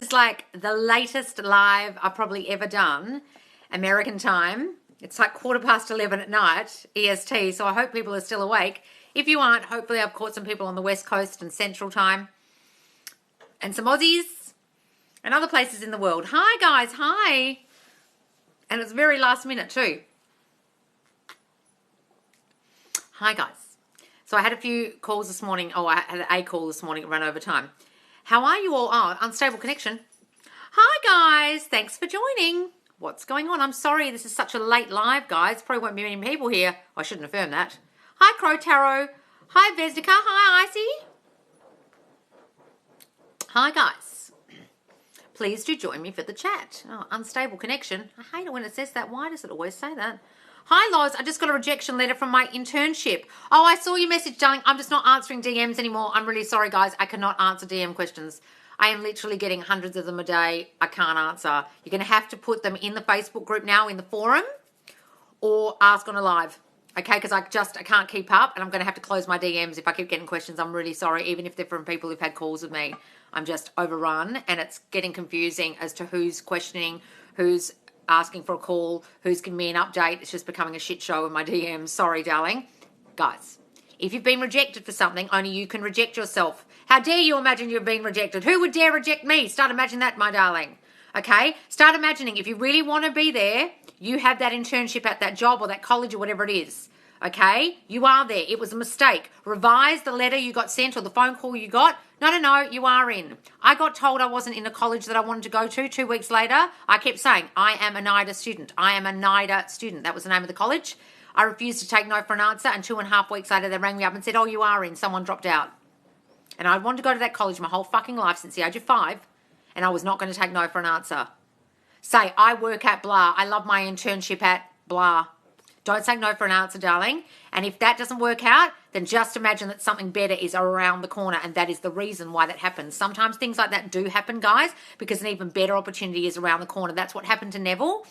is like the latest live I've probably ever done, American time. It's like 11:15 at night, EST, so I hope people are still awake. If you aren't, hopefully I've caught some people on the West Coast and Central Time and some Aussies and other places in the world. Hi, guys. Hi. And it's very last minute too. Hi, guys. So I had a few calls this morning. Oh, I had a call this morning. It ran over time. How are you all? Oh, unstable connection. Hi, guys. Thanks for joining. What's going on? I'm sorry this is such a late live, guys. Probably won't be many people here. I shouldn't affirm that. Hi, Crow Tarot. Hi, Vesnica. Hi, Icy. Hi, guys. Please do join me for the chat. Oh, unstable connection. I hate it when it says that. Why does it always say that? Hi, Loz. I just got a rejection letter from my internship. Oh, I saw your message, darling. I'm just not answering DMs anymore. I'm really sorry, guys. I cannot answer DM questions. I am literally getting hundreds of them a day. I can't answer. You're going to have to put them in the Facebook group now, in the forum, or ask on a live. Okay, because I can't keep up, and I'm going to have to close my DMs if I keep getting questions. I'm really sorry, even if they're from people who've had calls with me. I'm just overrun, and it's getting confusing as to who's questioning, who's asking for a call, who's giving me an update. It's just becoming a shit show in my DMs. Sorry, darling. Guys, if you've been rejected for something, only you can reject yourself. How dare you imagine you're being rejected? Who would dare reject me? Start imagining that, my darling. Okay? Start imagining if you really want to be there, you have that internship at that job or that college or whatever it is. Okay? You are there. It was a mistake. Revise the letter you got sent or the phone call you got. No, you are in. I got told I wasn't in a college that I wanted to go to 2 weeks later. I kept saying, I am a NIDA student. I am a NIDA student. That was the name of the college. I refused to take no for an answer, and 2.5 weeks later they rang me up and said, oh, you are in. Someone dropped out. And I wanted to go to that college my whole fucking life since the age of 5, and I was not going to take no for an answer. Say, I work at blah. I love my internship at blah. Don't say no for an answer, darling. And if that doesn't work out, then just imagine that something better is around the corner, and that is the reason why that happens. Sometimes things like that do happen, guys, because an even better opportunity is around the corner. That's what happened to Neville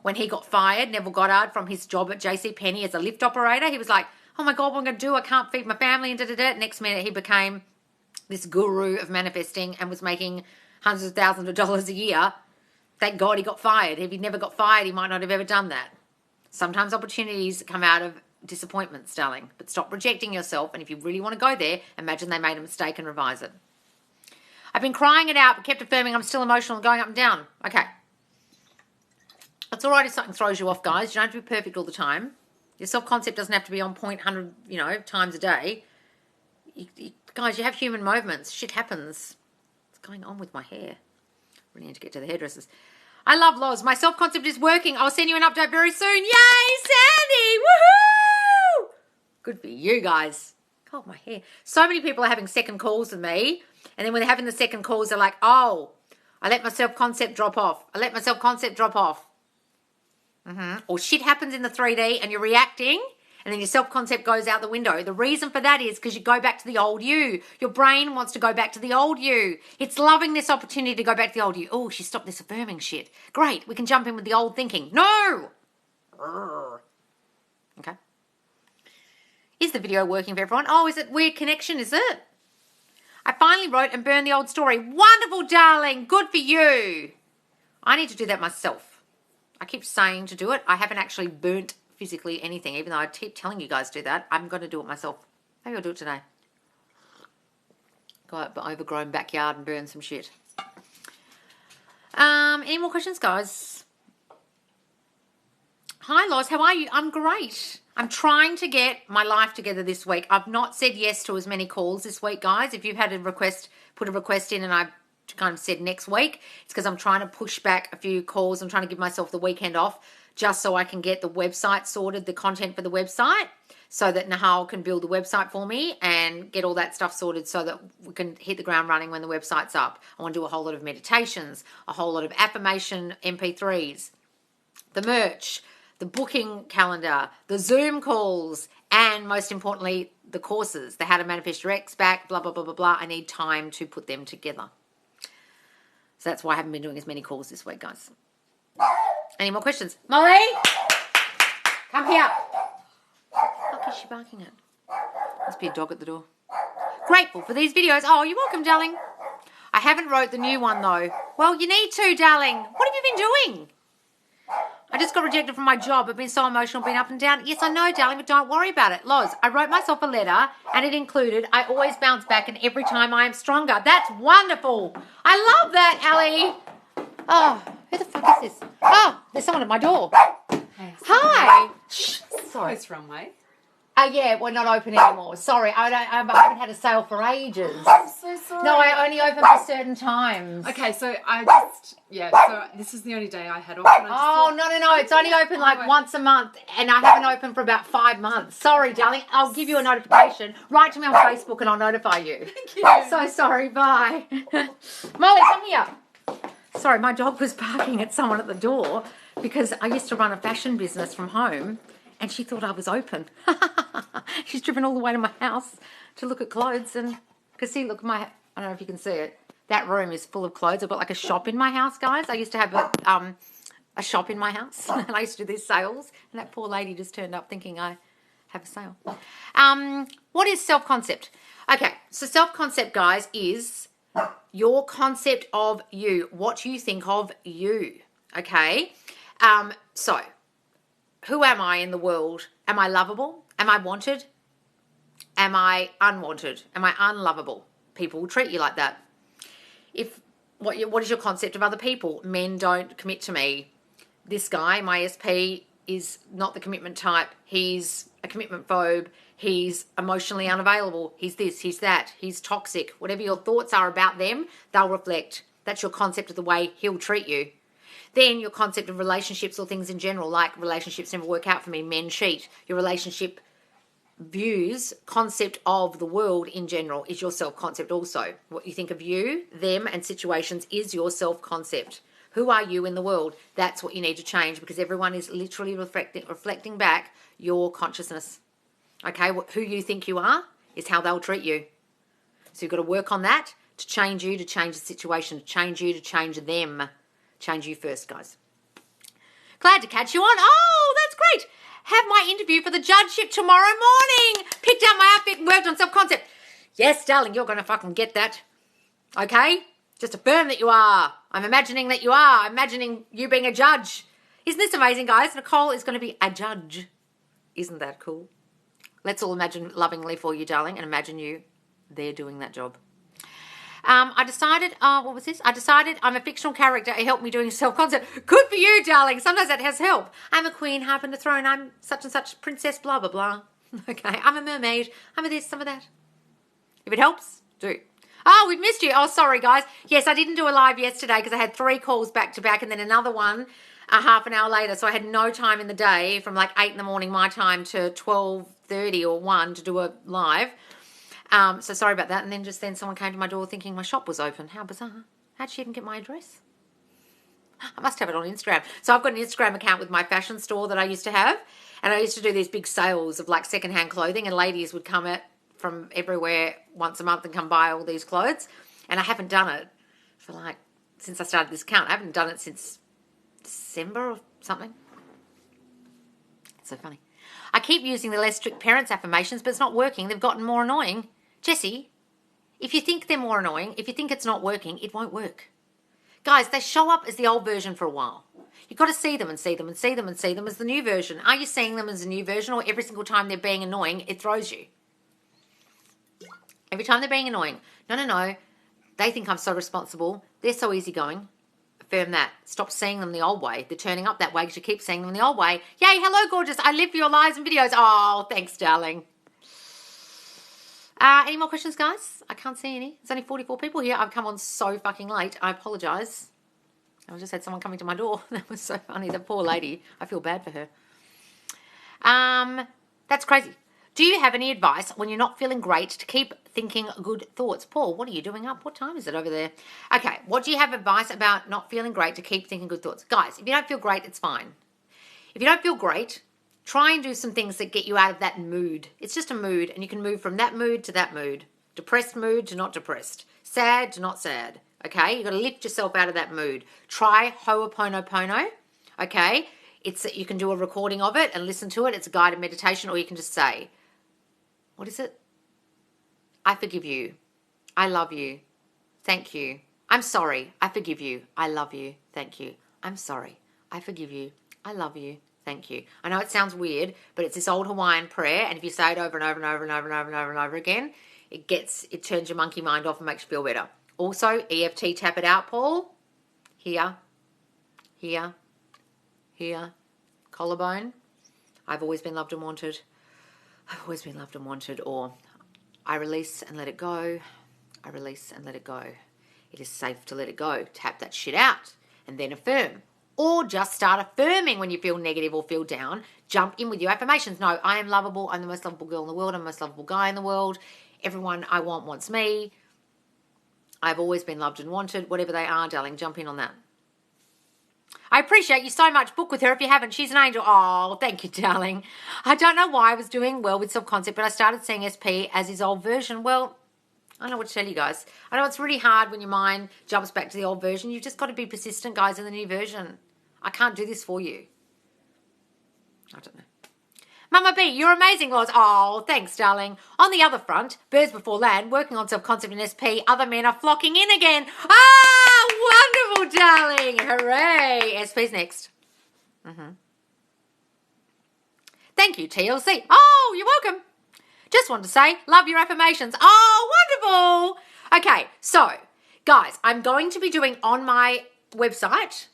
when he got fired, Neville Goddard, from his job at JCPenney as a lift operator. He was like, oh my God, what am I going to do? I can't feed my family, and da-da-da. Next minute, he became this guru of manifesting and was making hundreds of thousands of dollars a year. Thank God he got fired. If he'd never got fired, he might not have ever done that. Sometimes opportunities come out of disappointments, darling. But stop rejecting yourself. And if you really want to go there, imagine they made a mistake and revise it. I've been crying it out, but kept affirming I'm still emotional and going up and down. Okay. It's all right if something throws you off, guys. You don't have to be perfect all the time. Your self-concept doesn't have to be on point 100, times a day. Guys, you have human moments. Shit happens. What's going on with my hair? Really need to get to the hairdressers. I love Loz. My self-concept is working. I'll send you an update very soon. Yay, Sandy! Woohoo! Good for you guys. God, my hair. So many people are having second calls with me. And then when they're having the second calls, they're like, oh, I let my self-concept drop off. I let my self-concept drop off. Or shit happens in the 3D and you're reacting, and then your self-concept goes out the window. The reason for that is because you go back to the old you. Your brain wants to go back to the old you. It's loving this opportunity to go back to the old you. Oh, she stopped this affirming shit. Great, we can jump in with the old thinking. No! Okay. Is the video working for everyone? Oh, is it weird connection, is it? I finally wrote and burned the old story. Wonderful, darling. Good for you. I need to do that myself. I keep saying to do it. I haven't actually burnt physically anything, even though I keep telling you guys to do that. I'm going to do it myself. Maybe I'll do it today. Go out my overgrown backyard and burn some shit. Any more questions, guys? Hi, Loz. How are you? I'm great. I'm trying to get my life together this week. I've not said yes to as many calls this week, guys. If you've had a request, put a request in and I've kind of said next week, it's because I'm trying to push back a few calls. I'm trying to give myself the weekend off just so I can get the website sorted, the content for the website, so that Nahal can build the website for me and get all that stuff sorted so that we can hit the ground running when the website's up. I want to do a whole lot of meditations, a whole lot of affirmation MP3s, the merch, the booking calendar, the Zoom calls, and most importantly, the courses, the How to Manifest Your Ex Back, blah, blah, blah, blah, blah. I need time to put them together. So that's why I haven't been doing as many calls this week, guys. Any more questions? Molly! Come here. What is she barking at? Must be a dog at the door. Grateful for these videos. Oh, you're welcome, darling. I haven't wrote the new one though. Well, you need to, darling. What have you been doing? I just got rejected from my job. I've been so emotional, been up and down. Yes, I know, darling, but don't worry about it. Loz, I wrote myself a letter and it included, I always bounce back and every time I am stronger. That's wonderful. I love that, Ali. Oh, who the fuck is this? Oh, there's someone at my door. Hey, Hi. Shh, sorry. It's runway. Yeah, we're not open anymore. Sorry, I haven't had a sale for ages. I'm so sorry. No, I only open for certain times. Okay, so so this is the only day I had off. And No. It's only open like once a month, and I haven't opened for about 5 months. Sorry, darling. I'll give you a notification. Write to me on Facebook and I'll notify you. Thank you. So sorry. Bye. Molly, come here. Sorry, my dog was barking at someone at the door because I used to run a fashion business from home, and she thought I was open. She's driven all the way to my house to look at clothes, and because see, look, I don't know if you can see it. That room is full of clothes. I've got like a shop in my house, guys. I used to have a shop in my house, and I used to do these sales, and that poor lady just turned up thinking I have a sale. What is self-concept? Okay, so self-concept, guys, is your concept of you, what you think of you, okay? So, who am I in the world? Am I lovable? Am I wanted? Am I unwanted? Am I unlovable? People will treat you like that. What is your concept of other people? Men don't commit to me. This guy, my SP, is not the commitment type. He's a commitment phobe. He's emotionally unavailable. He's this, he's that. He's toxic. Whatever your thoughts are about them, they'll reflect. That's your concept of the way he'll treat you. Then your concept of relationships or things in general, like relationships never work out for me, men cheat. Your relationship views, concept of the world in general is your self-concept also. What you think of you, them, and situations is your self-concept. Who are you in the world? That's what you need to change, because everyone is literally reflecting back your consciousness. Okay, who you think you are is how they'll treat you. So you've got to work on that to change you, to change the situation, to change you, to change them. Change you first, guys. Glad to catch you on. Oh, that's great. Have my interview for the judgeship tomorrow morning. Picked out my outfit and worked on self-concept. Yes, darling, you're going to fucking get that. Okay? Just affirm that you are. I'm imagining that you are. I'm imagining you being a judge. Isn't this amazing, guys? Nicole is going to be a judge. Isn't that cool? Let's all imagine lovingly for you, darling, and imagine you there doing that job. I decided, what was this? I decided I'm a fictional character. It helped me doing self-concept. Good for you, darling. Sometimes that has help. I'm a queen, harp on the throne. I'm such and such princess, blah, blah, blah. Okay, I'm a mermaid. I'm a this, some of that. If it helps, do. Oh, we've missed you. Oh, sorry, guys. Yes, I didn't do a live yesterday because I had 3 calls back to back and then another one half an hour later. So I had no time in the day from like 8 in the morning my time to 12:30 or 1 to do a live. So sorry about that. And then someone came to my door thinking my shop was open. How bizarre. How'd she even get my address? I must have it on Instagram. So I've got an Instagram account with my fashion store that I used to have. And I used to do these big sales of like secondhand clothing, and ladies would come from everywhere once a month and come buy all these clothes. And I haven't done it for since I started this account. I haven't done it since December or something. It's so funny. I keep using the less strict parents affirmations, but it's not working. They've gotten more annoying. Jessie, if you think they're more annoying, if you think it's not working, it won't work. Guys, they show up as the old version for a while. You've got to see them and see them and see them and see them as the new version. Are you seeing them as a new version, or every single time they're being annoying, it throws you? Every time they're being annoying. No. They think I'm so responsible. They're so easygoing. Affirm that. Stop seeing them the old way. They're turning up that way because you keep seeing them the old way. Yay, hello, gorgeous. I live for your lives and videos. Oh, thanks, darling. Any more questions, guys? I can't see any. There's only 44 people here. I've come on so fucking late. I apologise. I just had someone coming to my door. That was so funny. The poor lady. I feel bad for her. That's crazy. Do you have any advice when you're not feeling great to keep thinking good thoughts? Paul, what are you doing up? What time is it over there? Okay, what do you have advice about not feeling great to keep thinking good thoughts? Guys, if you don't feel great, it's fine. If you don't feel great, try and do some things that get you out of that mood. It's just a mood, and you can move from that mood to that mood. Depressed mood to not depressed. Sad to not sad. Okay? You've got to lift yourself out of that mood. Try Ho'oponopono. Okay? You can do a recording of it and listen to it. It's a guided meditation, or you can just say, what is it? I forgive you. I love you. Thank you. I'm sorry. I forgive you. I love you. Thank you. I'm sorry. I forgive you. I love you. Thank you. I know it sounds weird, but it's this old Hawaiian prayer, and if you say it over and over and over and over and over and over and over again, it turns your monkey mind off and makes you feel better. Also, EFT, tap it out, Paul. Here, here, here, collarbone. I've always been loved and wanted. I've always been loved and wanted. Or I release and let it go. I release and let it go. It is safe to let it go. Tap that shit out and then affirm. Or just start affirming when you feel negative or feel down. Jump in with your affirmations. No, I am lovable. I'm the most lovable girl in the world. I'm the most lovable guy in the world. Everyone I want wants me. I've always been loved and wanted. Whatever they are, darling, jump in on that. I appreciate you so much. Book with her if you haven't. She's an angel. Oh, thank you, darling. I don't know why I was doing well with self-concept, but I started seeing SP as his old version. Well, I don't know what to tell you guys. I know it's really hard when your mind jumps back to the old version. You've just got to be persistent, guys, in the new version. I can't do this for you. I don't know. Mama B, you're amazing, Loz. Oh, thanks, darling. On the other front, birds before land, working on self-concept in SP, other men are flocking in again. Ah, wonderful, darling. Hooray. SP's next. Thank you, TLC. Oh, you're welcome. Just wanted to say, love your affirmations. Oh, wonderful. Okay, so, guys, I'm going to be doing on my website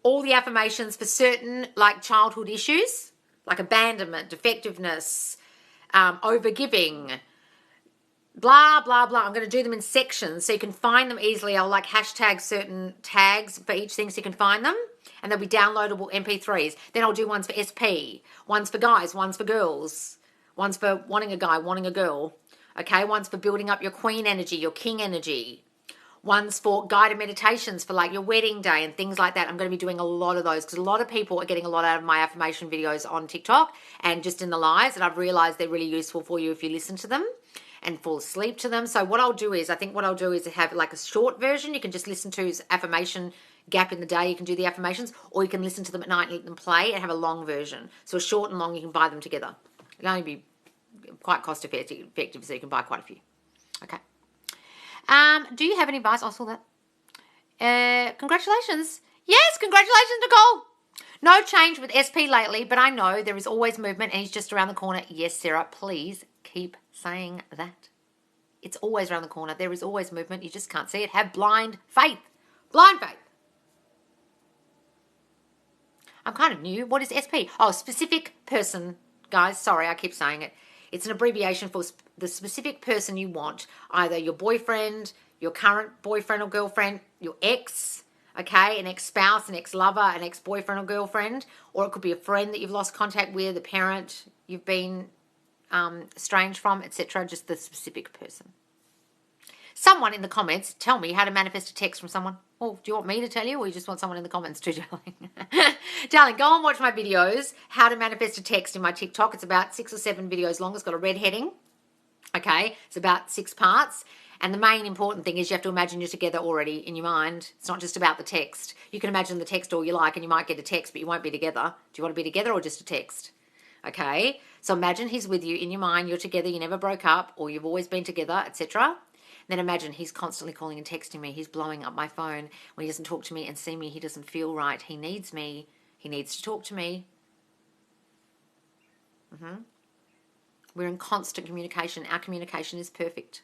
all the affirmations for certain, like, childhood issues, like abandonment, defectiveness, overgiving, blah, blah, blah. I'm going to do them in sections so you can find them easily. I'll, like, hashtag certain tags for each thing so you can find them. And they'll be downloadable MP3s. Then I'll do ones for SP, ones for guys, ones for girls. One's for wanting a guy, wanting a girl. Okay, one's for building up your queen energy, your king energy. One's for guided meditations for like your wedding day and things like that. I'm going to be doing a lot of those because a lot of people are getting a lot out of my affirmation videos on TikTok and just in the lives. And I've realized they're really useful for you if you listen to them and fall asleep to them. So what I'll do is, have like a short version. You can just listen to as affirmation gap in the day. You can do the affirmations, or you can listen to them at night and let them play and have a long version. So a short and long, you can buy them together. It'll only be quite cost effective, so you can buy quite a few. Okay. Do you have any advice? I saw that. Congratulations. Yes, congratulations, Nicole. No change with SP lately, but I know there is always movement and he's just around the corner. Yes, Sarah, please keep saying that. It's always around the corner. There is always movement. You just can't see it. Have blind faith. Blind faith. I'm kind of new. What is SP? Oh, specific person. Guys, sorry, I keep saying it. It's an abbreviation for the specific person you want. Either your boyfriend, your current boyfriend or girlfriend, your ex, okay, an ex-spouse, an ex-lover, an ex-boyfriend or girlfriend, or it could be a friend that you've lost contact with, a parent you've been estranged from, etc. Just the specific person. Someone in the comments, tell me how to manifest a text from someone. Oh, do you want me to tell you, or you just want someone in the comments to, darling? Darling, go and watch my videos, how to manifest a text in my TikTok. It's about 6 or 7 videos long. It's got a red heading. Okay, it's about 6 parts. And the main important thing is you have to imagine you're together already in your mind. It's not just about the text. You can imagine the text all you like, and you might get a text, but you won't be together. Do you want to be together or just a text? Okay, so imagine he's with you in your mind. You're together. You never broke up, or you've always been together, etc. Then imagine he's constantly calling and texting me. He's blowing up my phone. When he doesn't talk to me and see me, he doesn't feel right. He needs me. He needs to talk to me. We're in constant communication. Our communication is perfect.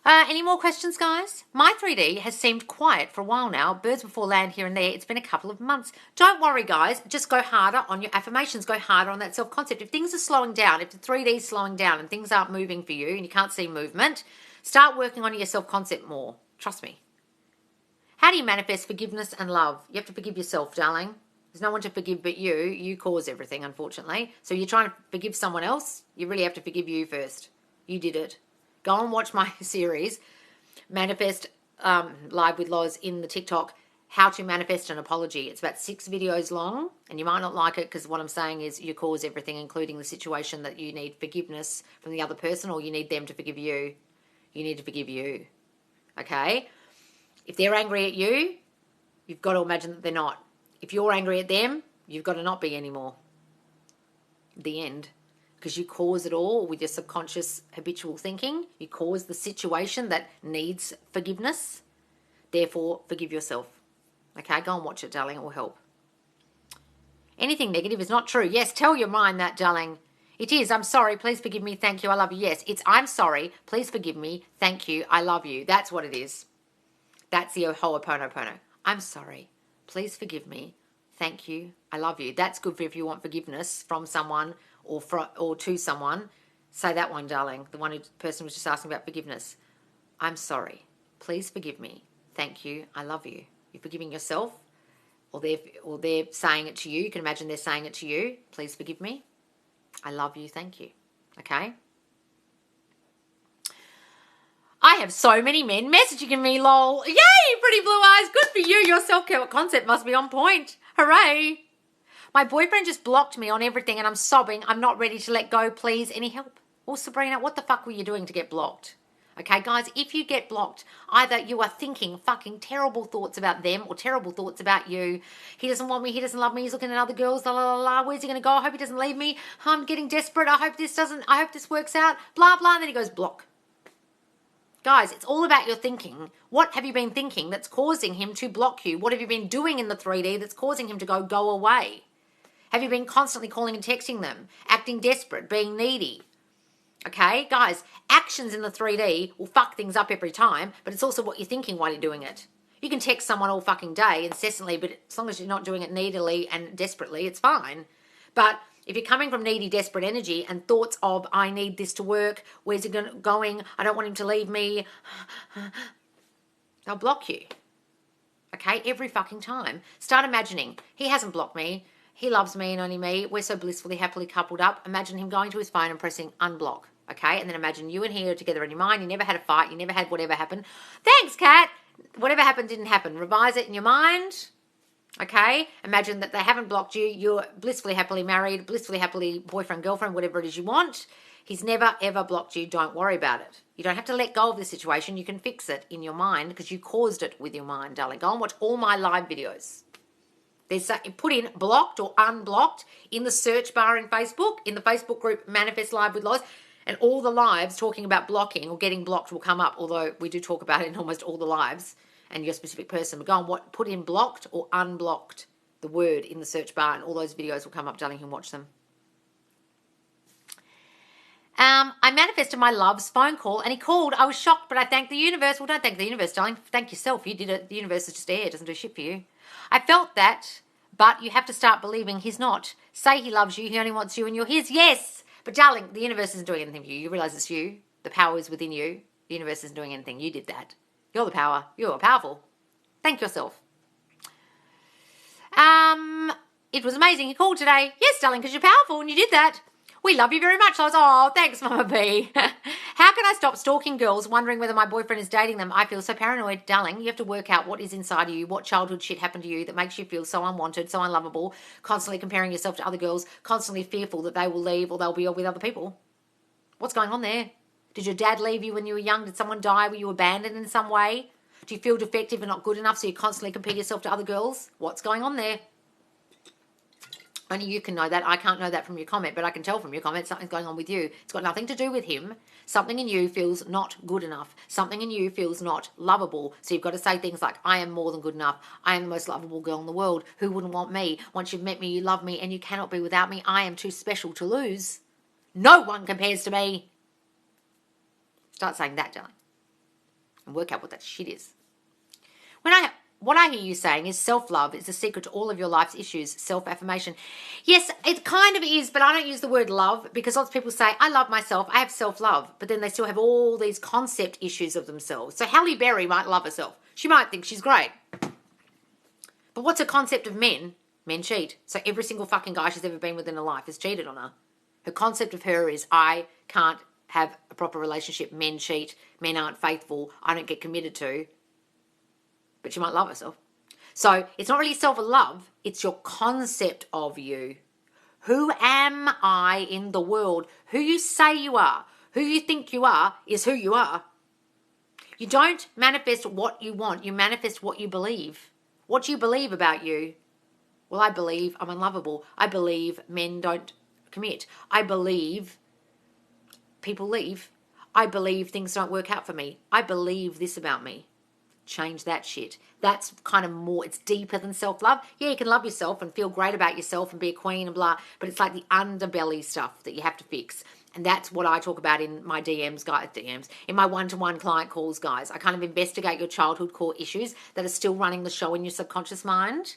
Any more questions, guys? My 3D has seemed quiet for a while now. Birds before land here and there. It's been a couple of months. Don't worry, guys. Just go harder on your affirmations. Go harder on that self-concept. If things are slowing down, if the 3D is slowing down and things aren't moving for you and you can't see movement, start working on your self-concept more. Trust me. How do you manifest forgiveness and love? You have to forgive yourself, darling. There's no one to forgive but you. You cause everything, unfortunately. So you're trying to forgive someone else. You really have to forgive you first. You did it. Go and watch my series, Manifest Live with Loz in the TikTok, How to Manifest an Apology. It's about 6 videos long, and you might not like it because what I'm saying is you cause everything, including the situation that you need forgiveness from the other person, or you need them to forgive you. You need to forgive you, okay? If they're angry at you, you've got to imagine that they're not. If you're angry at them, you've got to not be anymore. The end. because you cause it all with your subconscious habitual thinking. You cause the situation that needs forgiveness. Therefore, forgive yourself. Okay, go and watch it, darling. It will help. Anything negative is not true. Yes, tell your mind that, darling. It is, I'm sorry, please forgive me, thank you, I love you. Yes, it's, I'm sorry, please forgive me, thank you, I love you. That's what it is. That's the Ho'oponopono. I'm sorry, please forgive me, thank you, I love you. That's good for if you want forgiveness from someone or to someone. Say that one, darling. The person was just asking about forgiveness. I'm sorry, please forgive me, thank you, I love you. You're forgiving yourself, or they're saying it to you. You can imagine they're saying it to you. Please forgive me. I love you. Thank you. Okay? I have so many men messaging me, lol. Yay, pretty blue eyes. Good for you. Your self-care concept must be on point. Hooray. My boyfriend just blocked me on everything and I'm sobbing. I'm not ready to let go. Please, any help? Well, Sabrina, what the fuck were you doing to get blocked? Okay, guys, if you get blocked, either you are thinking fucking terrible thoughts about them or terrible thoughts about you. He doesn't want me. He doesn't love me. He's looking at other girls. La, la, la, la. Where's he going to go? I hope he doesn't leave me. I'm getting desperate. I hope this works out. Blah, blah. And then he goes block. Guys, it's all about your thinking. What have you been thinking that's causing him to block you? What have you been doing in the 3D that's causing him to go away? Have you been constantly calling and texting them, acting desperate, being needy? Okay, guys, actions in the 3D will fuck things up every time, but it's also what you're thinking while you're doing it. You can text someone all fucking day, incessantly, but as long as you're not doing it needily and desperately, it's fine. But if you're coming from needy, desperate energy and thoughts of, I need this to work, where's it going, I don't want him to leave me, they'll block you. Okay, every fucking time. Start imagining, he hasn't blocked me, he loves me and only me, we're so blissfully, happily coupled up. Imagine him going to his phone and pressing unblock. Okay, and then imagine you and he are together in your mind. You never had a fight. You never had whatever happened. Thanks, Kat. Whatever happened didn't happen. Revise it in your mind. Okay, imagine that they haven't blocked you. You're blissfully, happily married, blissfully, happily boyfriend, girlfriend, whatever it is you want. He's never, ever blocked you. Don't worry about it. You don't have to let go of the situation. You can fix it in your mind because you caused it with your mind, darling. Go and watch all my live videos. Put in blocked or unblocked in the search bar in Facebook, in the Facebook group Manifest Live with Loz. And all the lives talking about blocking or getting blocked will come up, although we do talk about it in almost all the lives and your specific person. But go and put in blocked or unblocked, the word in the search bar, and all those videos will come up, darling. You can watch them. I manifested my love's phone call and he called. I was shocked, but I thanked the universe. Well, don't thank the universe, darling. Thank yourself. You did it. The universe is just air. It doesn't do shit for you. I felt that, but you have to start believing he's not. Say he loves you. He only wants you and you're his. Yes. But darling, the universe isn't doing anything for you. You realise it's you. The power is within you. The universe isn't doing anything. You did that. You're the power. You're powerful. Thank yourself. It was amazing. You called today. Yes, darling, because you're powerful and you did that. We love you very much. I was, oh, thanks, Mama B. How can I stop stalking girls, wondering whether my boyfriend is dating them? I feel so paranoid, darling. You have to work out what is inside of you, what childhood shit happened to you that makes you feel so unwanted, so unlovable, constantly comparing yourself to other girls, constantly fearful that they will leave or they'll be with other people. What's going on there? Did your dad leave you when you were young? Did someone die? Were you abandoned in some way? Do you feel defective and not good enough so you constantly compare yourself to other girls? What's going on there? Only you can know that. I can't know that from your comment, but I can tell from your comment something's going on with you. It's got nothing to do with him. Something in you feels not good enough. Something in you feels not lovable. So you've got to say things like, I am more than good enough. I am the most lovable girl in the world. Who wouldn't want me? Once you've met me, you love me, and you cannot be without me. I am too special to lose. No one compares to me. Start saying that, darling. And work out what that shit is. What I hear you saying is self-love is the secret to all of your life's issues, self-affirmation. Yes, it kind of is, but I don't use the word love because lots of people say, I love myself, I have self-love, but then they still have all these concept issues of themselves. So Halle Berry might love herself. She might think she's great. But what's her concept of men? Men cheat. So every single fucking guy she's ever been with in her life has cheated on her. Her concept of her is, I can't have a proper relationship. Men cheat. Men aren't faithful. I don't get committed to. But she might love herself. So it's not really self-love. It's your concept of you. Who am I in the world? Who you say you are, who you think you are, is who you are. You don't manifest what you want. You manifest what you believe. What do you believe about you? Well, I believe I'm unlovable. I believe men don't commit. I believe people leave. I believe things don't work out for me. I believe this about me. Change that shit. That's kind of more, it's deeper than self-love. Yeah, you can love yourself and feel great about yourself and be a queen and blah, but it's like the underbelly stuff that you have to fix. And that's what I talk about in my DMs, in my one-to-one client calls, guys. I kind of investigate your childhood core issues that are still running the show in your subconscious mind,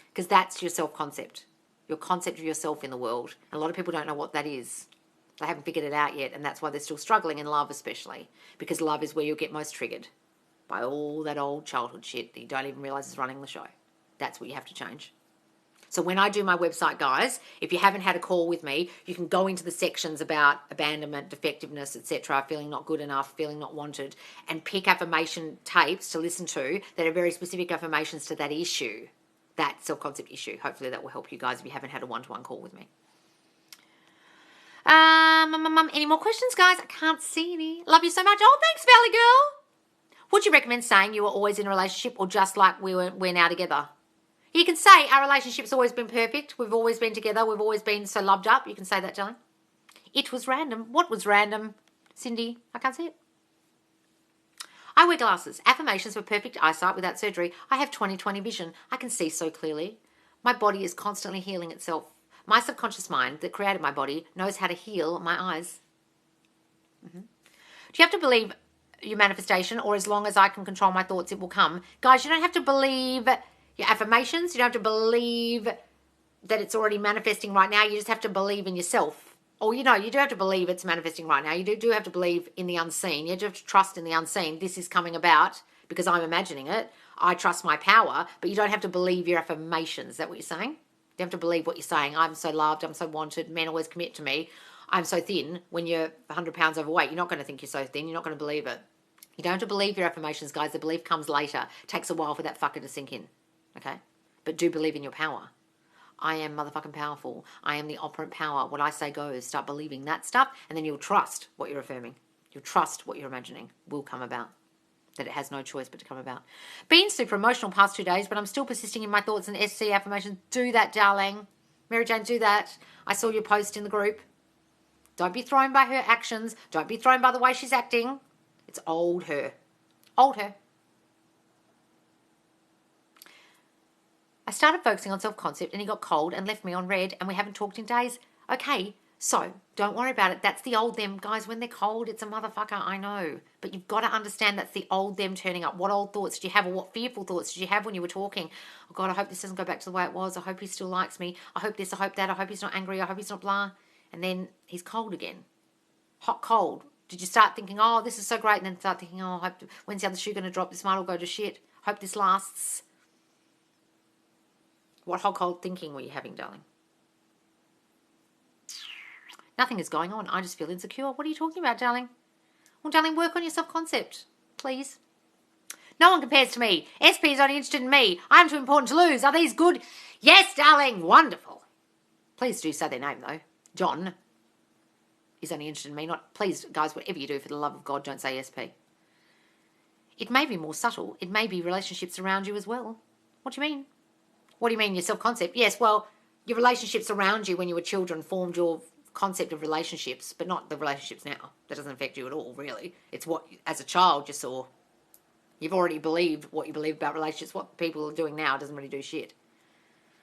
because that's your self-concept, your concept of yourself in the world. And a lot of people don't know what that is. They haven't figured it out yet, and that's why they're still struggling in love, especially, because love is where you'll get most triggered by all that old childhood shit that you don't even realize is running the show. That's what you have to change. So when I do my website, guys, if you haven't had a call with me, you can go into the sections about abandonment, defectiveness, etc., feeling not good enough, feeling not wanted, and pick affirmation tapes to listen to that are very specific affirmations to that issue, that self-concept issue. Hopefully that will help you guys if you haven't had a one-to-one call with me. Any more questions, guys? I can't see any. Love you so much. Oh, thanks, Valley Girl. Would you recommend saying you were always in a relationship or just like we're now together? You can say our relationship's always been perfect. We've always been together. We've always been so loved up. You can say that, darling. It was random. What was random? Cindy, I can't see it. I wear glasses. Affirmations for perfect eyesight without surgery. I have 20/20 vision. I can see so clearly. My body is constantly healing itself. My subconscious mind that created my body knows how to heal my eyes. Do you have to believe your manifestation, or as long as I can control my thoughts, it will come? Guys, you don't have to believe your affirmations. You don't have to believe that it's already manifesting right now. You just have to believe in yourself. Or, you do have to believe it's manifesting right now. You do have to believe in the unseen. You do have to trust in the unseen. This is coming about because I'm imagining it. I trust my power, but you don't have to believe your affirmations. Is that what you're saying? You have to believe what you're saying. I'm so loved. I'm so wanted. Men always commit to me. I'm so thin. When you're 100 pounds overweight, you're not going to think you're so thin. You're not going to believe it. You don't have to believe your affirmations, guys. The belief comes later. It takes a while for that fucker to sink in. Okay? But do believe in your power. I am motherfucking powerful. I am the operant power. What I say goes. Start believing that stuff, and then you'll trust what you're affirming. You'll trust what you're imagining will come about. That it has no choice but to come about. Been super emotional past 2 days, but I'm still persisting in my thoughts and SC affirmations. Do that, darling. Mary Jane, do that. I saw your post in the group. Don't be thrown by her actions. Don't be thrown by the way she's acting. It's old her. Old her. I started focusing on self-concept and he got cold and left me on red and we haven't talked in days. Okay, so don't worry about it. That's the old them. Guys, when they're cold, it's a motherfucker, I know. But you've got to understand that's the old them turning up. What old thoughts did you have, or what fearful thoughts did you have when you were talking? Oh, God, I hope this doesn't go back to the way it was. I hope he still likes me. I hope this, I hope that. I hope he's not angry. I hope he's not blah. And then he's cold again. Hot, cold. Did you start thinking, oh, this is so great, and then start thinking, oh, I hope when's the other shoe going to drop? This might all go to shit. Hope this lasts. What hot, cold thinking were you having, darling? Nothing is going on. I just feel insecure. What are you talking about, darling? Well, darling, work on your self-concept, please. No one compares to me. SP is only interested in me. I'm too important to lose. Are these good? Yes, darling. Wonderful. Please do say their name, though. John is only interested in me. Not, please, guys, whatever you do, for the love of God, don't say SP. It may be more subtle. It may be relationships around you as well. What do you mean? What do you mean, your self-concept? Yes, well, your relationships around you when you were children formed your concept of relationships, but not the relationships now. That doesn't affect you at all, really. It's what, as a child, you saw. You've already believed what you believe about relationships. What people are doing now doesn't really do shit.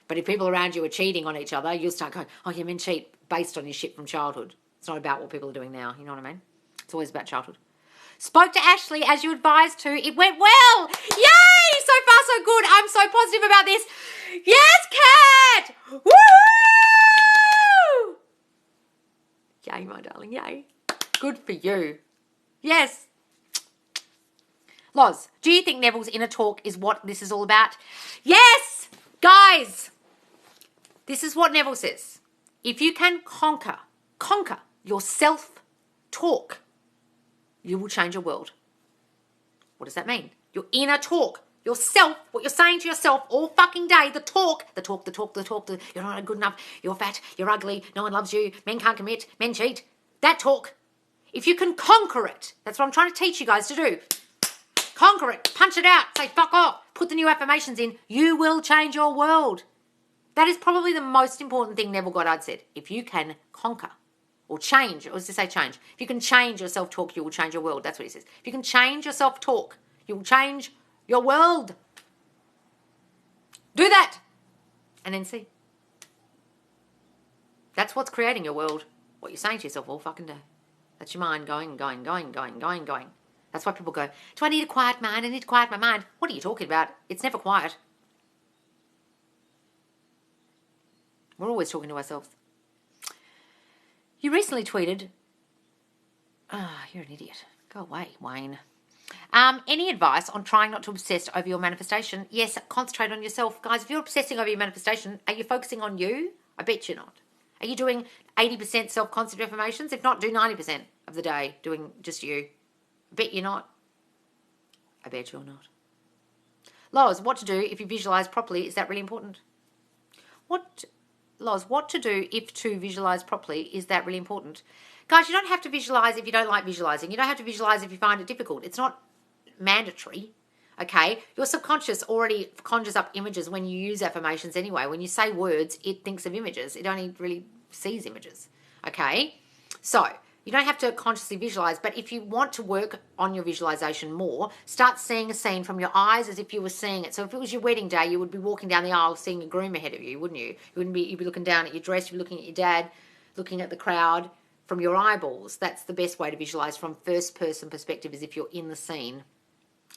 But if people around you are cheating on each other, you'll start going, oh, you men cheat based on your shit from childhood. It's not about what people are doing now. You know what I mean? It's always about childhood. Spoke to Ashley as you advised to. It went well. Yay! So far, so good. I'm so positive about this. Yes, Kat! Woo! Yay, my darling. Yay. Good for you. Yes. Loz, do you think Neville's inner talk is what this is all about? Yes! Guys, this is what Neville says. If you can conquer your self-talk, you will change your world. What does that mean? Your inner talk, yourself, what you're saying to yourself all fucking day, the talk, you're not good enough, you're fat, you're ugly, no one loves you, men can't commit, men cheat. That talk, if you can conquer it, that's what I'm trying to teach you guys to do. Conquer it, punch it out, say fuck off, put the new affirmations in, you will change your world. That is probably the most important thing Neville Goddard said. If you can conquer or change, or does it say change? If you can change your self-talk, you will change your world. That's what he says. If you can change your self-talk, you will change your world. Do that. And then see. That's what's creating your world. What you're saying to yourself all fucking day. That's your mind going. That's why people go, do I need a quiet mind? I need to quiet my mind. What are you talking about? It's never quiet. We're always talking to ourselves. You recently tweeted, you're an idiot. Go away, Wayne. Any advice on trying not to obsess over your manifestation? Yes, concentrate on yourself. Guys, if you're obsessing over your manifestation, are you focusing on you? I bet you're not. Are you doing 80% self-concept affirmations? If not, do 90% of the day doing just you. I bet you're not. I bet you're not. Loz, what to do if you visualize properly? Is that really important? What to do if to visualize properly? Is that really important? Guys, you don't have to visualize if you don't like visualizing. You don't have to visualize if you find it difficult. It's not mandatory, okay? Your subconscious already conjures up images when you use affirmations anyway. When you say words, it thinks of images. It only really sees images, okay? So you don't have to consciously visualize, but if you want to work on your visualization more, start seeing a scene from your eyes as if you were seeing it. So if it was your wedding day, you would be walking down the aisle seeing a groom ahead of you, wouldn't you? You'd be looking down at your dress, you'd be looking at your dad, looking at the crowd from your eyeballs. That's the best way to visualize from first person perspective, is if you're in the scene,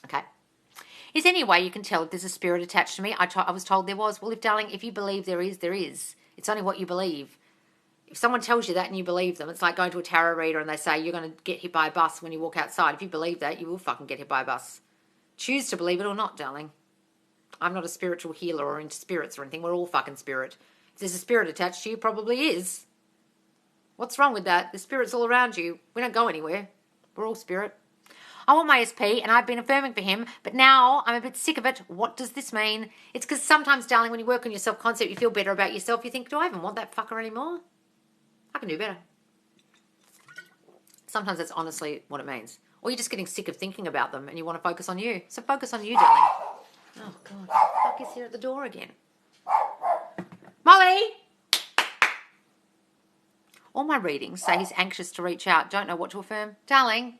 okay? Is there any way you can tell if there's a spirit attached to me? I was told there was. Well, darling, if you believe there is, there is. It's only what you believe. If someone tells you that and you believe them, it's like going to a tarot reader and they say you're going to get hit by a bus when you walk outside. If you believe that, you will fucking get hit by a bus. Choose to believe it or not, darling. I'm not a spiritual healer or into spirits or anything. We're all fucking spirit. If there's a spirit attached to you, probably is. What's wrong with that? The spirit's all around you. We don't go anywhere. We're all spirit. I want my SP and I've been affirming for him, but now I'm a bit sick of it. What does this mean? It's because sometimes, darling, when you work on your self-concept, you feel better about yourself. You think, do I even want that fucker anymore? I can do better. Sometimes that's honestly what it means. Or you're just getting sick of thinking about them and you want to focus on you. So focus on you, darling. Oh, God. The fuck is here at the door again? Molly! All my readings say he's anxious to reach out. Don't know what to affirm. Darling,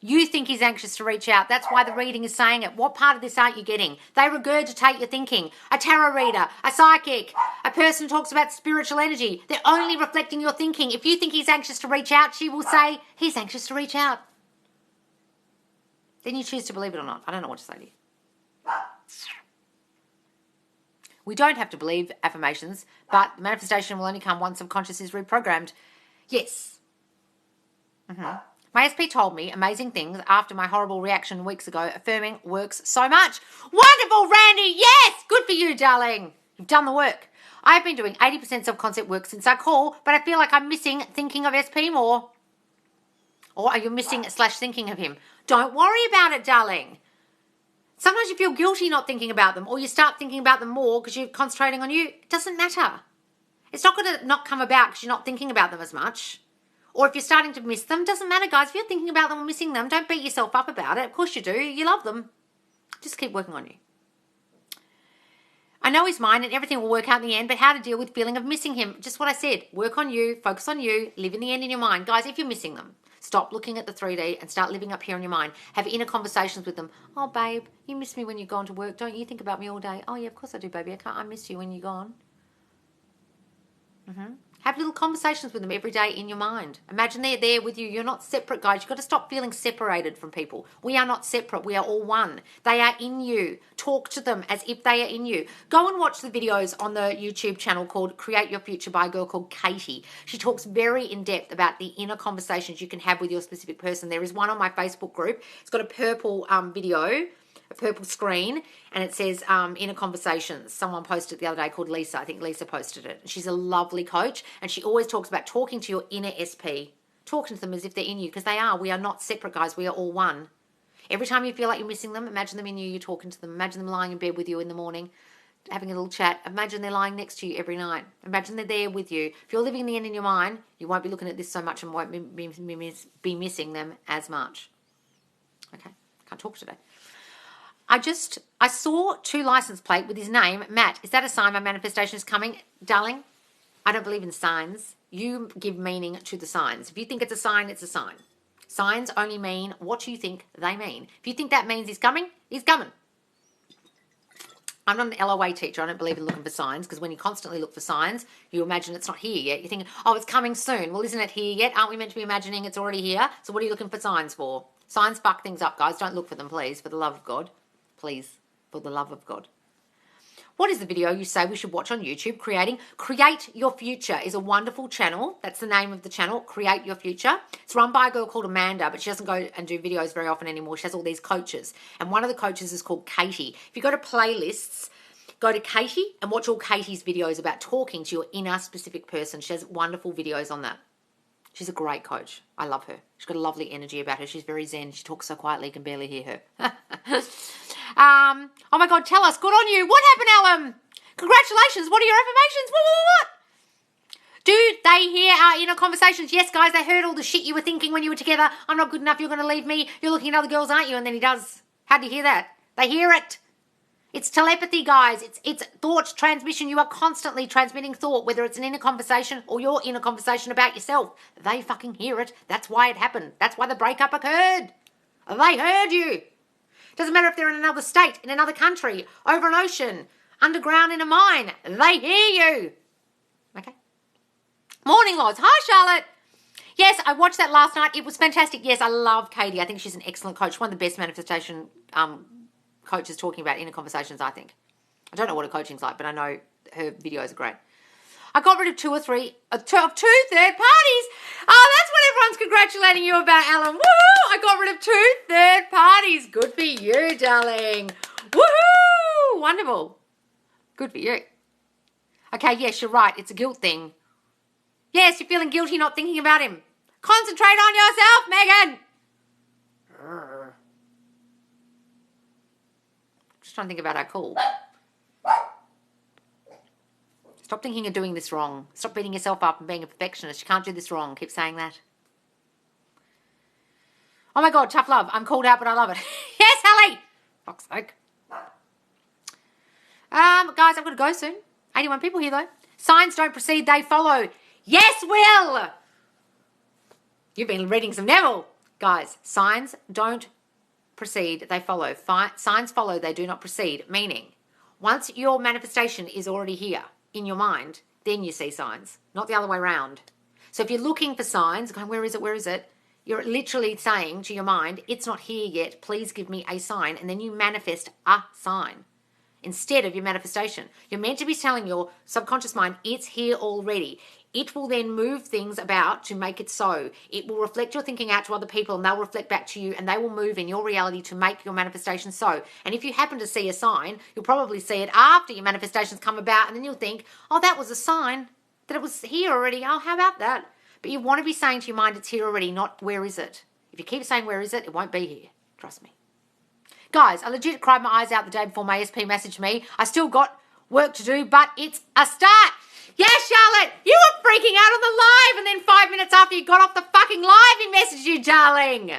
you think he's anxious to reach out. That's why the reading is saying it. What part of this aren't you getting? They regurgitate your thinking. A tarot reader, a psychic, a person who talks about spiritual energy. They're only reflecting your thinking. If you think he's anxious to reach out, she will say he's anxious to reach out. Then you choose to believe it or not. I don't know what to say to you. We don't have to believe affirmations, but manifestation will only come once subconscious is reprogrammed. Yes. My SP told me amazing things after my horrible reaction weeks ago. Affirming works so much. Wonderful, Randy. Yes. Good for you, darling. You've done the work. I've been doing 80% self-concept work since I call, but I feel like I'm missing thinking of SP more. Or are you missing / thinking of him? Don't worry about it, darling. Sometimes you feel guilty not thinking about them, or you start thinking about them more because you're concentrating on you. It doesn't matter. It's not going to not come about because you're not thinking about them as much. Or if you're starting to miss them, doesn't matter, guys. If you're thinking about them or missing them, don't beat yourself up about it. Of course you do. You love them. Just keep working on you. I know he's mine and everything will work out in the end, but how to deal with feeling of missing him? Just what I said. Work on you. Focus on you. Live in the end in your mind. Guys, if you're missing them, stop looking at the 3D and start living up here in your mind. Have inner conversations with them. Oh, babe, you miss me when you're gone to work. Don't you think about me all day? Oh, yeah, of course I do, baby. I miss you when you're gone. Have little conversations with them every day in your mind. Imagine they're there with you. You're not separate, guys. You've got to stop feeling separated from people. We are not separate. We are all one. They are in you. Talk to them as if they are in you. Go and watch the videos on the YouTube channel called Create Your Future by a girl called Katie. She talks very in depth about the inner conversations you can have with your specific person. There is one on my Facebook group. It's got a purple video, a purple screen, and it says inner conversations. Someone posted it the other day called Lisa. I think Lisa posted it. She's a lovely coach, and she always talks about talking to your inner SP. Talking to them as if they're in you, because they are. We are not separate, guys. We are all one. Every time you feel like you're missing them, imagine them in you. You're talking to them. Imagine them lying in bed with you in the morning, having a little chat. Imagine they're lying next to you every night. Imagine they're there with you. If you're living the end in your mind, you won't be looking at this so much and won't be missing them as much. Okay, can't talk today. I saw 2 license plate with his name, Matt. Is that a sign my manifestation is coming? Darling, I don't believe in signs. You give meaning to the signs. If you think it's a sign, it's a sign. Signs only mean what you think they mean. If you think that means he's coming, he's coming. I'm not an LOA teacher. I don't believe in looking for signs, because when you constantly look for signs, you imagine it's not here yet. You think, oh, it's coming soon. Well, isn't it here yet? Aren't we meant to be imagining it's already here? So what are you looking for signs for? Signs fuck things up, guys. Don't look for them, please, for the love of God. Please, for the love of God. What is the video you say we should watch on YouTube? Create Your Future is a wonderful channel. That's the name of the channel, Create Your Future. It's run by a girl called Amanda, but she doesn't go and do videos very often anymore. She has all these coaches, and one of the coaches is called Katie. If you go to playlists, go to Katie and watch all Katie's videos about talking to your inner specific person. She has wonderful videos on that. She's a great coach. I love her. She's got a lovely energy about her. She's very zen. She talks so quietly you can barely hear her. Oh my God, tell us. Good on you. What happened, Alan? Congratulations. What are your affirmations? What? Do they hear our inner conversations? Yes, guys, they heard all the shit you were thinking when you were together. I'm not good enough. You're going to leave me. You're looking at other girls, aren't you? And then he does. How'd you hear that? They hear it. It's telepathy, guys. It's thought transmission. You are constantly transmitting thought, whether it's an inner conversation or your inner conversation about yourself. They fucking hear it. That's why it happened. That's why the breakup occurred. They heard you. Doesn't matter if they're in another state, in another country, over an ocean, underground in a mine. They hear you. Okay. Morning, Lords. Hi, Charlotte. Yes, I watched that last night. It was fantastic. Yes, I love Katie. I think she's an excellent coach. One of the best manifestation coaches talking about inner conversations, I think. I don't know what her coaching's like, but I know her videos are great. I got rid of two third parties. Oh, that's what everyone's congratulating you about, Alan. Woohoo! I got rid of 2 third parties. Good for you, darling. Woohoo! Wonderful. Good for you. Okay, yes, you're right. It's a guilt thing. Yes, you're feeling guilty not thinking about him. Concentrate on yourself, Megan. Just trying to think about our call. Stop thinking you're doing this wrong. Stop beating yourself up and being a perfectionist. You can't do this wrong. Keep saying that. Oh my God, tough love. I'm called out, but I love it. Yes, Hallie. Fuck's sake. Guys, I've got to go soon. 81 people here, though. Signs don't precede, they follow. Yes, Will. You've been reading some Neville. Guys, signs don't precede, they follow. Signs follow, they do not precede. Meaning, once your manifestation is already here, in your mind, then you see signs, not the other way around. So if you're looking for signs, going, where is it? You're literally saying to your mind, it's not here yet, please give me a sign, and then you manifest a sign instead of your manifestation. You're meant to be telling your subconscious mind, it's here already. It will then move things about to make it so. It will reflect your thinking out to other people, and they'll reflect back to you, and they will move in your reality to make your manifestation so. And if you happen to see a sign, you'll probably see it after your manifestations come about, and then you'll think, oh, that was a sign that it was here already. Oh, how about that? But you want to be saying to your mind, it's here already, not where is it? If you keep saying where is it, it won't be here. Trust me. Guys, I legit cried my eyes out the day before my SP messaged me. I still got work to do, but it's a start. Yes, Charlotte, you were freaking out on the live, and then 5 minutes after you got off the fucking live, he messaged you, darling.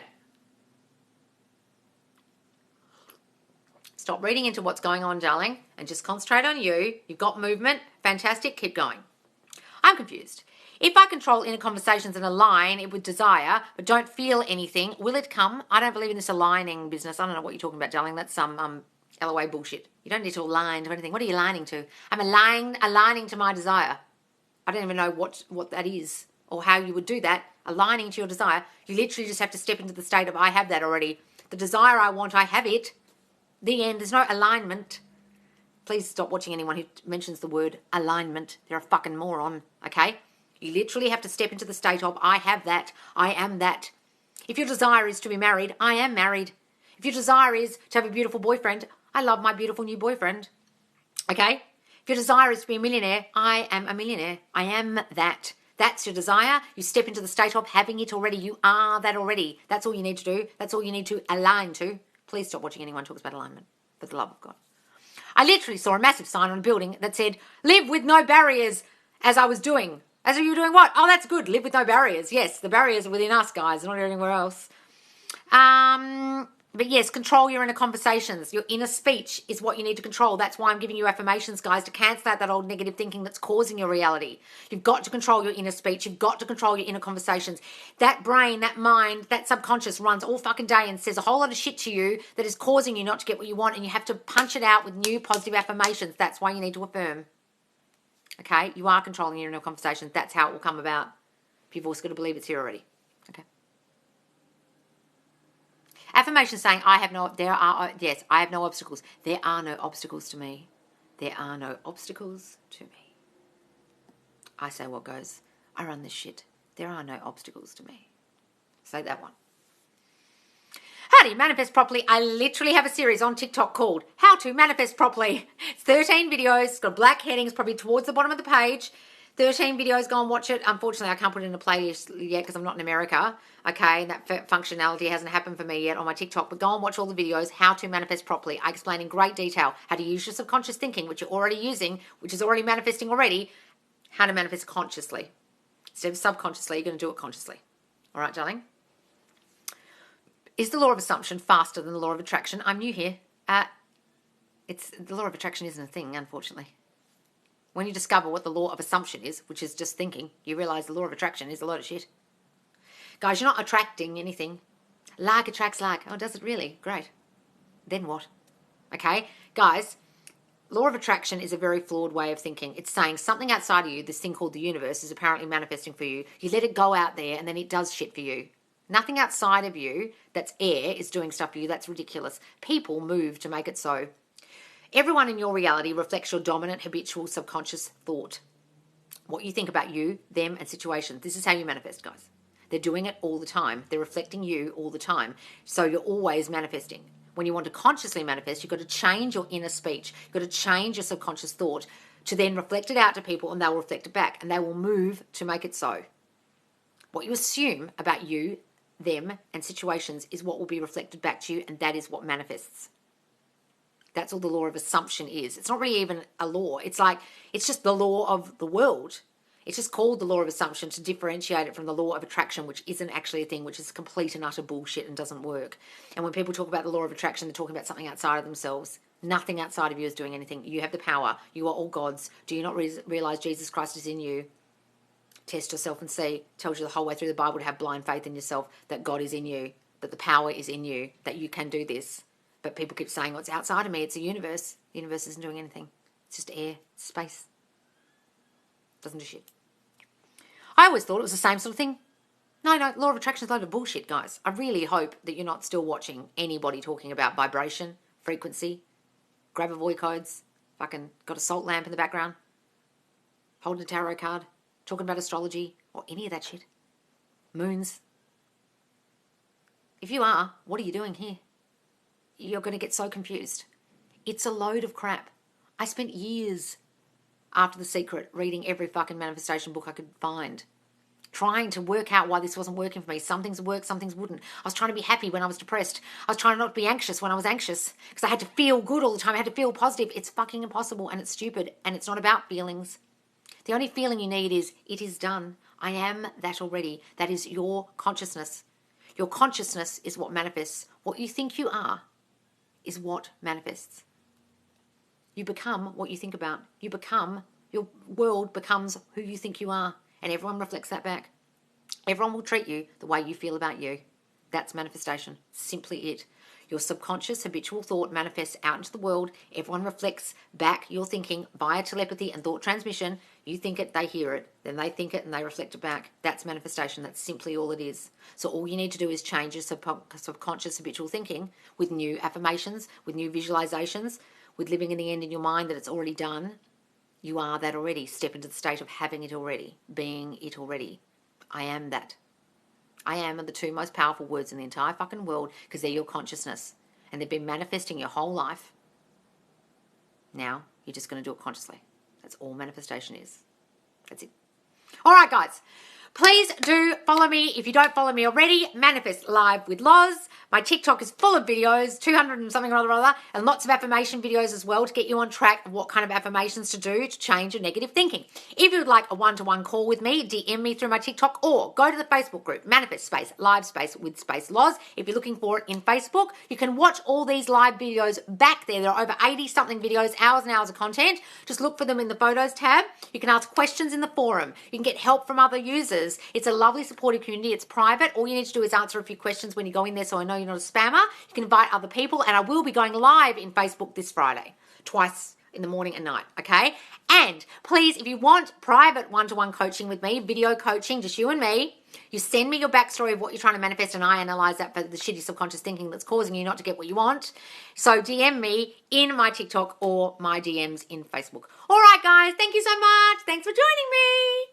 Stop reading into what's going on, darling, and just concentrate on you. You've got movement. Fantastic. Keep going. I'm confused. If I control inner conversations and align it with desire, but don't feel anything, will it come? I don't believe in this aligning business. I don't know what you're talking about, darling. That's some LOA bullshit. You don't need to align to anything. What are you aligning to? I'm aligning to my desire. I don't even know what that is or how you would do that. Aligning to your desire. You literally just have to step into the state of, I have that already. The desire I want, I have it. The end. There's no alignment. Please stop watching anyone who mentions the word alignment. They're a fucking moron, okay? You literally have to step into the state of, I have that. I am that. If your desire is to be married, I am married. If your desire is to have a beautiful boyfriend, I love my beautiful new boyfriend. Okay? If your desire is to be a millionaire, I am a millionaire. I am that. That's your desire. You step into the state of having it already. You are that already. That's all you need to do. That's all you need to align to. Please stop watching anyone talk about alignment, for the love of God. I literally saw a massive sign on a building that said, live with no barriers, as I was doing. As you were doing what? Oh, that's good. Live with no barriers. Yes, the barriers are within us, guys, not anywhere else. But yes, control your inner conversations. Your inner speech is what you need to control. That's why I'm giving you affirmations, guys, to cancel out that old negative thinking that's causing your reality. You've got to control your inner speech. You've got to control your inner conversations. That brain, that mind, that subconscious runs all fucking day and says a whole lot of shit to you that is causing you not to get what you want, and you have to punch it out with new positive affirmations. That's why you need to affirm. Okay? You are controlling your inner conversations. That's how it will come about. You've also got to believe it's here already. Okay? Affirmation saying, I have no obstacles. There are no obstacles to me. There are no obstacles to me. I say what goes. I run this shit. There are no obstacles to me. Say that one. How do you manifest properly? I literally have a series on TikTok called How to Manifest Properly. It's 13 videos. It's got black headings probably towards the bottom of the page. 13 videos, go and watch it. Unfortunately, I can't put it in a playlist yet because I'm not in America. Okay, and that functionality hasn't happened for me yet on my TikTok. But go and watch all the videos, How to Manifest Properly. I explain in great detail how to use your subconscious thinking, which you're already using, which is already manifesting already, how to manifest consciously. Instead of subconsciously, you're going to do it consciously. All right, darling? Is the law of assumption faster than the law of attraction? I'm new here. The law of attraction isn't a thing, unfortunately. When you discover what the law of assumption is, which is just thinking, you realize the law of attraction is a load of shit. Guys, you're not attracting anything. Like attracts like. Oh, does it really? Great. Then what? Okay? Guys, law of attraction is a very flawed way of thinking. It's saying something outside of you, this thing called the universe, is apparently manifesting for you. You let it go out there and then it does shit for you. Nothing outside of you that's air is doing stuff for you. That's ridiculous. People move to make it so. Everyone in your reality reflects your dominant, habitual, subconscious thought. What you think about you, them, and situations. This is how you manifest, guys. They're doing it all the time. They're reflecting you all the time. So you're always manifesting. When you want to consciously manifest, you've got to change your inner speech. You've got to change your subconscious thought to then reflect it out to people, and they'll reflect it back, and they will move to make it so. What you assume about you, them, and situations is what will be reflected back to you, and that is what manifests. That's all the law of assumption is. It's not really even a law. It's just the law of the world. It's just called the law of assumption to differentiate it from the law of attraction, which isn't actually a thing, which is complete and utter bullshit and doesn't work. And when people talk about the law of attraction, they're talking about something outside of themselves. Nothing outside of you is doing anything. You have the power. You are all God's. Do you not realize Jesus Christ is in you? Test yourself and see. Tells you the whole way through the Bible to have blind faith in yourself, that God is in you, that the power is in you, that you can do this. But people keep saying, well, it's outside of me. It's a universe. The universe isn't doing anything. It's just air, space. Doesn't do shit. I always thought it was the same sort of thing. No, law of attraction is a load of bullshit, guys. I really hope that you're not still watching anybody talking about vibration, frequency, Grabavoy codes, fucking got a salt lamp in the background, holding a tarot card, talking about astrology, or any of that shit. Moons. If you are, what are you doing here? You're going to get so confused. It's a load of crap. I spent years after The Secret reading every fucking manifestation book I could find, trying to work out why this wasn't working for me. Some things work, some things wouldn't. I was trying to be happy when I was depressed. I was trying not to be anxious when I was anxious because I had to feel good all the time. I had to feel positive. It's fucking impossible and it's stupid and it's not about feelings. The only feeling you need is, it is done. I am that already. That is your consciousness. Your consciousness is what manifests. What you think you are is what manifests. You become what you think about. Your world becomes who you think you are, and everyone reflects that back. Everyone will treat you the way you feel about you. That's manifestation. Simply it. Your subconscious habitual thought manifests out into the world. Everyone reflects back your thinking via telepathy and thought transmission. You think it, they hear it. Then they think it and they reflect it back. That's manifestation. That's simply all it is. So all you need to do is change your subconscious habitual thinking with new affirmations, with new visualizations, with living in the end in your mind that it's already done. You are that already. Step into the state of having it already, being it already. I am that. I am are the two most powerful words in the entire fucking world because they're your consciousness. And they've been manifesting your whole life. Now, you're just going to do it consciously. That's all manifestation is. That's it. All right, guys. Please do follow me. If you don't follow me already, Manifest Live with Loz. My TikTok is full of videos, 200 and something or other, and lots of affirmation videos as well to get you on track of what kind of affirmations to do to change your negative thinking. If you would like a one-to-one call with me, DM me through my TikTok or go to the Facebook group, Manifest Space, Live Space with Space Loz. If you're looking for it in Facebook, you can watch all these live videos back there. There are over 80-something videos, hours and hours of content. Just look for them in the Photos tab. You can ask questions in the forum. You can get help from other users. It's a lovely supportive community. It's private. All you need to do is answer a few questions when you go in there so I know you're not a spammer. You can invite other people, and I will be going live in Facebook this Friday, twice in the morning and night, okay? And please, if you want private one-to-one coaching with me, video coaching, just you and me, you send me your backstory of what you're trying to manifest, and I analyze that for the shitty subconscious thinking that's causing you not to get what you want. So DM me in my TikTok or my DMs in Facebook. All right, guys, thank you so much. Thanks for joining me.